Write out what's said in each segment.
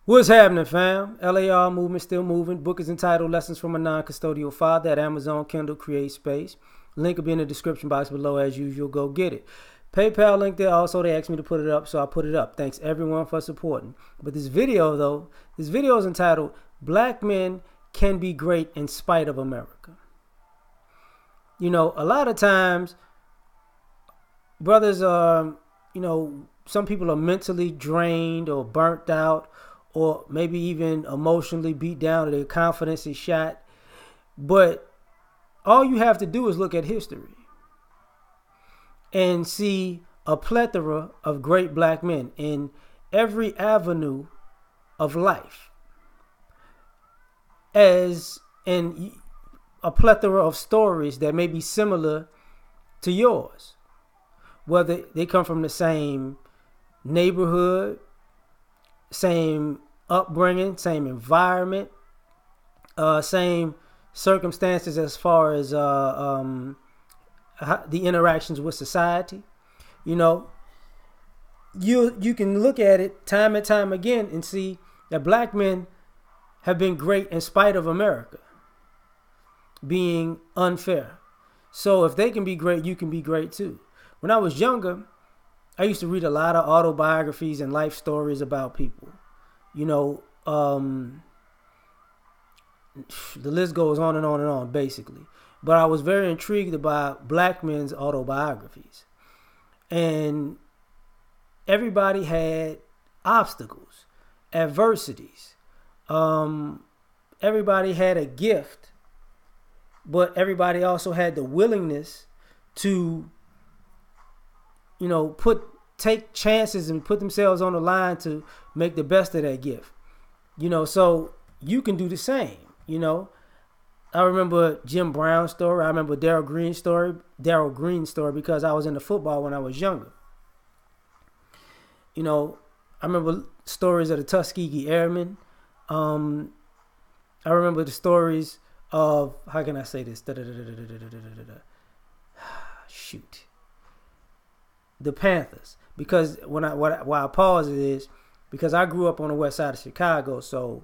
What's happening, fam? L.A.R. movement still moving. Book is entitled Lessons from a Non-Custodial Father at Amazon Kindle Create Space. Link will be in the description box below as usual. Go get it. PayPal link there. Also, they asked me to put it up, so I put it up. Thanks everyone for supporting. But this video is entitled Black Men Can Be Great in Spite of America. You know, a lot of times, brothers are, some people are mentally drained or burnt out, or maybe even emotionally beat down, or their confidence is shot. But all you have to do is look at history and see a plethora of great black men in every avenue of life, as in a plethora of stories that may be similar to yours, whether they come from the same neighborhood, same upbringing, same environment, same circumstances as far as the interactions with society. You can look at it time and time again and see that black men have been great in spite of America being unfair. So if they can be great, you can be great too. When I was younger, I used to read a lot of autobiographies and life stories about people. The list goes on and on and on, basically. But I was very intrigued about black men's autobiographies. And everybody had obstacles, adversities. Everybody had a gift, but everybody also had the willingness to take chances and put themselves on the line to make the best of that gift. So you can do the same. I remember Jim Brown's story. I remember Darryl Green's story because I was into football when I was younger. I remember stories of the Tuskegee Airmen. I remember the stories of, how can I say this? Shoot. The Panthers. Because why I pause it is because I grew up on the west side of Chicago, so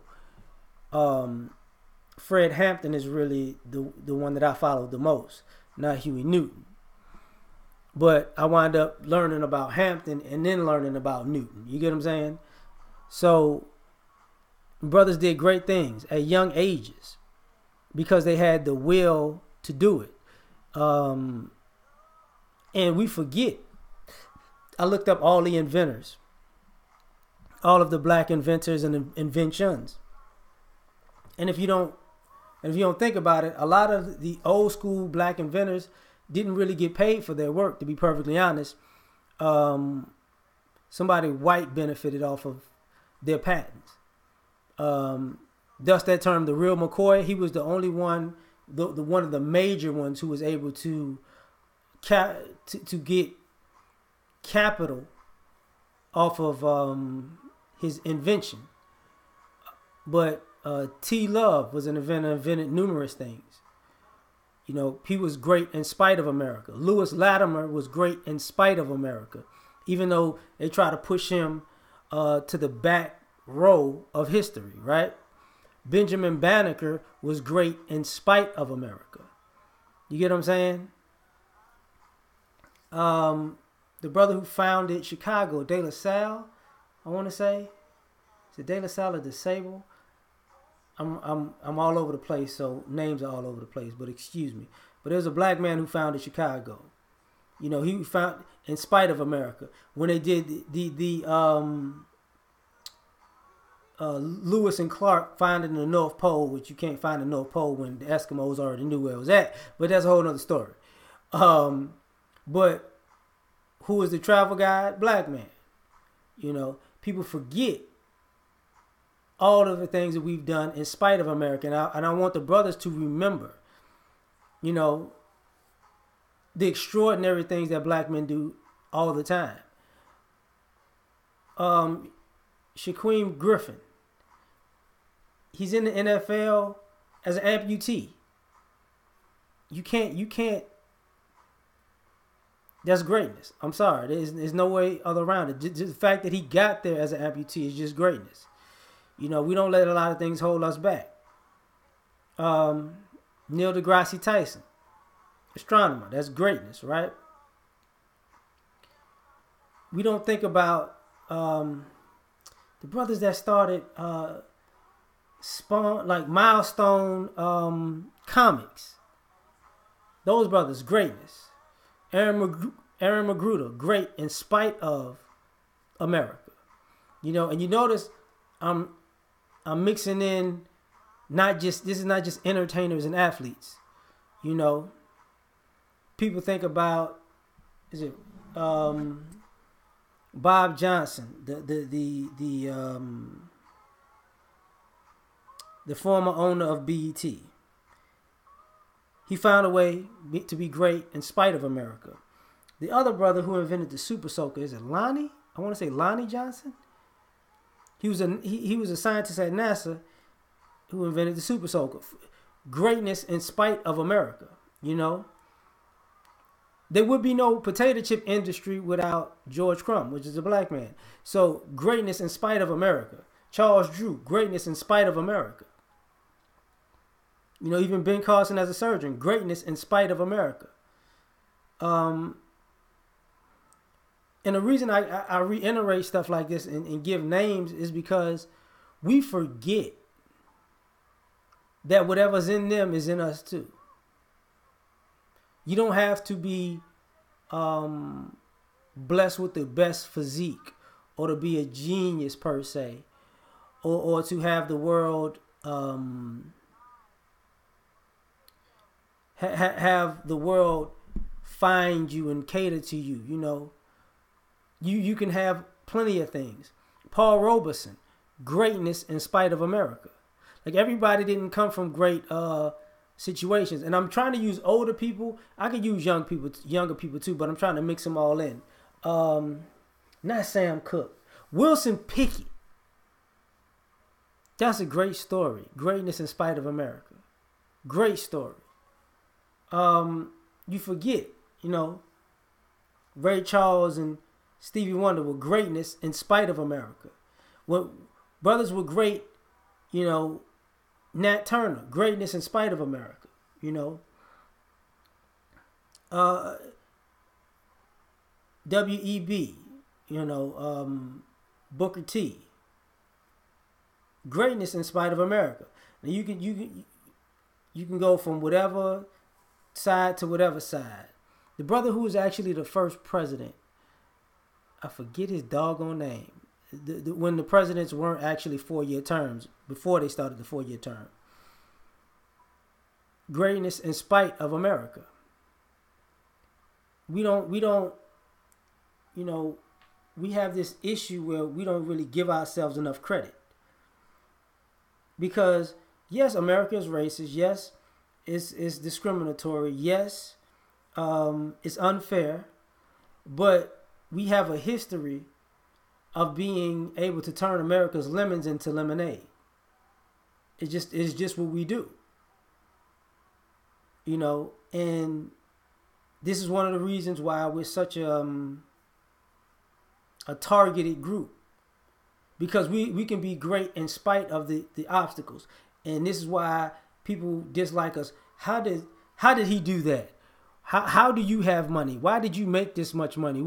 Fred Hampton is really the one that I followed the most, not Huey Newton. But I wound up learning about Hampton and then learning about Newton. You get what I'm saying? So brothers did great things at young ages because they had the will to do it. And we forget. I looked up all the inventors, all of the black inventors and inventions. And if you don't think about it, a lot of the old school black inventors didn't really get paid for their work, to be perfectly honest. Somebody white benefited off of their patents. Thus that term, the real McCoy, he was the only one, the one of the major ones who was able to get capital off of his invention. But T. Love was an inventor, invented numerous things. He was great in spite of America. Lewis Latimer was great in spite of America, even though they try to push him to the back row of history, right? Benjamin Banneker was great in spite of America. You get what I'm saying? The brother who founded Chicago, De La Salle, I want to say, is it De La Salle or DeSable? I'm all over the place, so names are all over the place, but excuse me. But there's a black man who founded Chicago. He found in spite of America. When they did the Lewis and Clark finding the North Pole, which you can't find the North Pole when the Eskimos already knew where it was at, but that's a whole nother story. But who was the travel guide? Black man. People forget all of the things that we've done in spite of America. And I want the brothers to remember, the extraordinary things that black men do all the time. Shaquem Griffin, he's in the NFL as an amputee. You can't. That's greatness. I'm sorry. There's no way other around it. Just the fact that he got there as an amputee is just greatness. We don't let a lot of things hold us back. Neil deGrasse Tyson, astronomer, that's greatness, right? We don't think about the brothers that started Spawn, like Milestone Comics. Those brothers, greatness. Aaron Magruder, great in spite of America. And you notice I'm mixing in this is not just entertainers and athletes. People think about, is it Bob Johnson, the former owner of BET. He found a way to be great in spite of America. The other brother who invented the Super Soaker, is it Lonnie? I want to say Lonnie Johnson. He was a scientist at NASA who invented the Super Soaker. Greatness in spite of America. There would be no potato chip industry without George Crumb, which is a black man. So greatness in spite of America. Charles Drew, greatness in spite of America. Even Ben Carson as a surgeon, greatness in spite of America. And the reason I reiterate stuff like this and give names is because we forget that whatever's in them is in us too. You don't have to be blessed with the best physique or to be a genius per se, or to have the world have the world find you and cater to you. You can have plenty of things. Paul Robeson, greatness in spite of America. Like, everybody didn't come from great situations. And I'm trying to use older people. I could use younger people too, but I'm trying to mix them all in. Not Sam Cooke. Wilson Pickett. That's a great story. Greatness in spite of America. Great story. You forget, Ray Charles and Stevie Wonder were greatness in spite of America. When brothers were great, Nat Turner, greatness in spite of America, W.E.B., Booker T, greatness in spite of America. Now you can go from whatever side to whatever side. The brother who was actually the first president, I forget his doggone name. When the presidents weren't actually 4-year terms, before they started the 4-year term. Greatness in spite of America. We have this issue where we don't really give ourselves enough credit. Because, yes, America is racist. Yes, it's discriminatory. Yes, it's unfair. But we have a history of being able to turn America's lemons into lemonade. It's just what we do. And this is one of the reasons why we're such a targeted group. Because we can be great in spite of the obstacles. And this is why people dislike us. How did he do that? How do you have money? Why did you make this much money?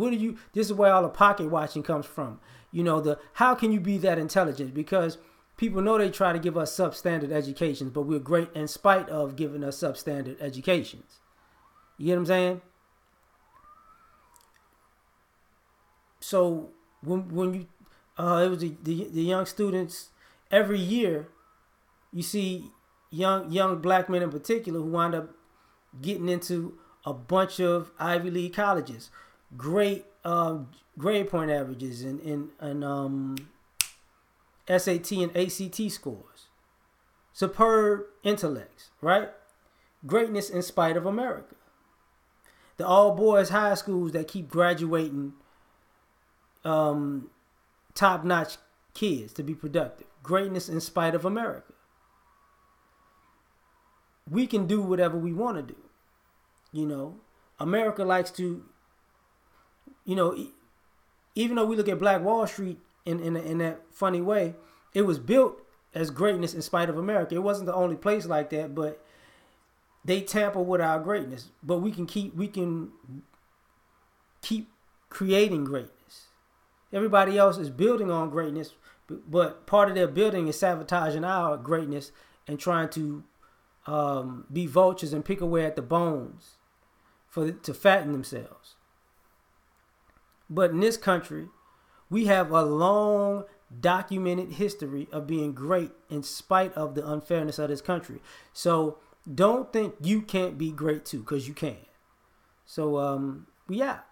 This is where all the pocket watching comes from. How can you be that intelligent? Because people know they try to give us substandard educations, but we're great in spite of giving us substandard educations. You get what I'm saying? So when you, it was the young students, every year you see young black men in particular who wind up getting into a bunch of Ivy League colleges, great grade point averages and SAT and ACT scores, superb intellects, right? Greatness in spite of America. The all boys high schools that keep graduating top-notch kids to be productive. Greatness in spite of America. We can do whatever we want to do. America likes to, even though we look at Black Wall Street in that funny way, it was built as greatness in spite of America. It wasn't the only place like that, but they tamper with our greatness. But we can keep creating greatness. Everybody else is building on greatness, but part of their building is sabotaging our greatness and trying to be vultures and pick away at the bones to fatten themselves. But in this country, we have a long documented history of being great in spite of the unfairness of this country. So don't think you can't be great too, because you can. So we out.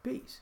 Peace.